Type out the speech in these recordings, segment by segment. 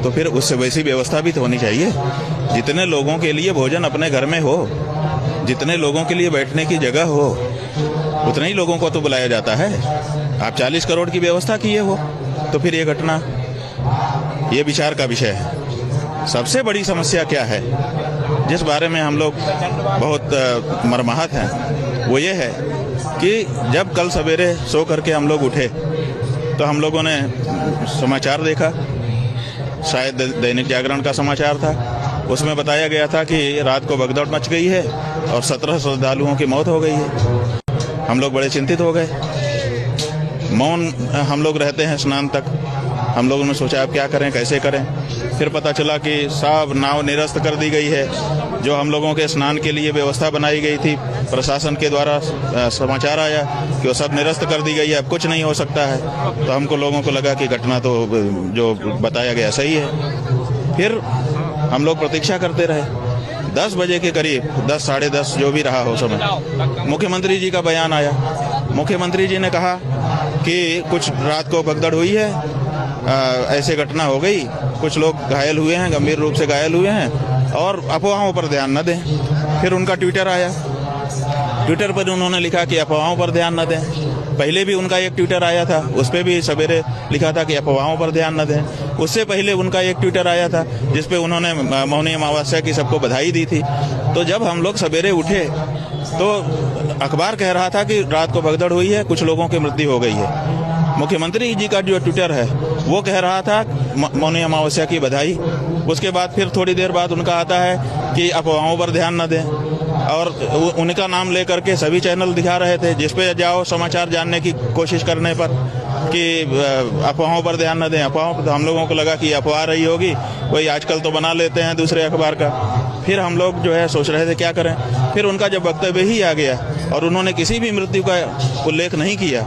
तो फिर उससे वैसी व्यवस्था भी तो होनी चाहिए। जितने लोगों के लिए भोजन अपने घर में हो, जितने लोगों के लिए बैठने की जगह हो, उतने ही लोगों को तो बुलाया जाता है। आप 40 करोड़ की व्यवस्था किए हो, तो फिर ये घटना, ये विचार का विषय है। सबसे बड़ी समस्या क्या है, जिस बारे में हम लोग बहुत मर्माहत हैं, वो ये है कि जब कल सवेरे सो करके हम लोग उठे तो हम लोगों ने समाचार देखा, शायद दैनिक जागरण का समाचार था। उसमें बताया गया था कि रात को भगदड़ मच गई है और 17 श्रद्धालुओं की मौत हो गई है। हम लोग बड़े चिंतित हो गए। मौन हम लोग रहते हैं स्नान तक। हम लोगों ने सोचा अब क्या करें, कैसे करें। फिर पता चला कि सब नाव निरस्त कर दी गई है। जो हम लोगों के स्नान के लिए व्यवस्था बनाई गई थी, प्रशासन के द्वारा समाचार आया कि वो सब निरस्त कर दी गई है, अब कुछ नहीं हो सकता है। तो हमको लोगों को लगा कि घटना तो जो बताया गया सही है। फिर हम लोग प्रतीक्षा करते रहे। 10 बजे के करीब, 10 साढ़े 10 जो भी रहा हो समय, मुख्यमंत्री जी का बयान आया। मुख्यमंत्री जी ने कहा कि कुछ रात को भगदड़ हुई है, ऐसे घटना हो गई, कुछ लोग घायल हुए हैं, गंभीर रूप से घायल हुए हैं, और अफवाहों पर ध्यान न दें। फिर उनका ट्विटर आया। ट्विटर पर उन्होंने लिखा कि अफवाहों पर ध्यान न दें। पहले भी उनका एक ट्विटर आया था, उस पर भी सवेरे लिखा था कि अफवाहों पर ध्यान न दें। उससे पहले उनका एक ट्विटर आया था जिसपे उन्होंने मौनी अमावस्या की सबको बधाई दी थी। तो जब हम लोग सवेरे उठे तो अखबार कह रहा था कि रात को भगदड़ हुई है, कुछ लोगों की मृत्यु हो गई है। मुख्यमंत्री जी का जो ट्विटर है वो कह रहा था मौनी अमावस्या की बधाई। उसके बाद फिर थोड़ी देर बाद उनका आता है कि अफवाहों पर ध्यान न दें, और उनका नाम लेकर के सभी चैनल दिखा रहे थे, जिसपे जाओ समाचार जानने की कोशिश करने पर कि अफवाहों पर ध्यान न दें। अफवाहों पर हम लोगों को लगा कि अफवाह रही होगी, कोई आजकल तो बना लेते हैं दूसरे अखबार का। फिर हम लोग जो है सोच रहे थे क्या करें। फिर उनका जब वक्तव्य ही आ गया और उन्होंने किसी भी मृत्यु का उल्लेख नहीं किया,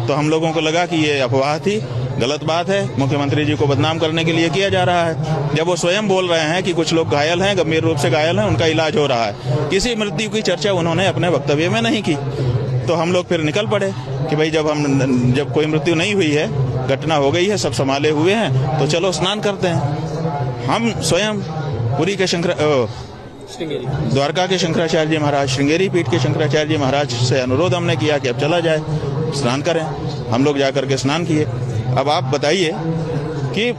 तो हम लोगों को लगा कि ये अफवाह थी, गलत बात है, मुख्यमंत्री जी को बदनाम करने के लिए किया जा रहा है। जब वो स्वयं बोल रहे हैं कि कुछ लोग घायल हैं, गंभीर रूप से घायल हैं, उनका इलाज हो रहा है, किसी मृत्यु की चर्चा उन्होंने अपने वक्तव्य में नहीं की। तो हम लोग फिर निकल पड़े कि भाई जब कोई मृत्यु नहीं हुई है, घटना हो गई है, सब संभाले हुए हैं, तो चलो स्नान करते हैं। हम स्वयं पुरी के द्वारका के शंकराचार्य जी महाराज, श्रृंगेरी पीठ के शंकराचार्य जी महाराज से अनुरोध हमने किया कि अब चला जाए, स्नान करें। हम लोग जाकर के स्नान किए। अब आप बताइए कि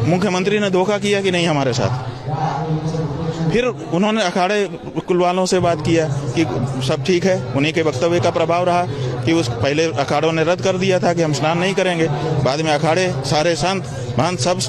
मुख्यमंत्री ने धोखा किया कि नहीं हमारे साथ। फिर उन्होंने अखाड़े कुल वालों से बात किया कि सब ठीक है। उन्हीं के वक्तव्य का प्रभाव रहा कि उस पहले अखाड़ों ने रद्द कर दिया था कि हम स्नान नहीं करेंगे। बाद में अखाड़े, सारे संत महंत सब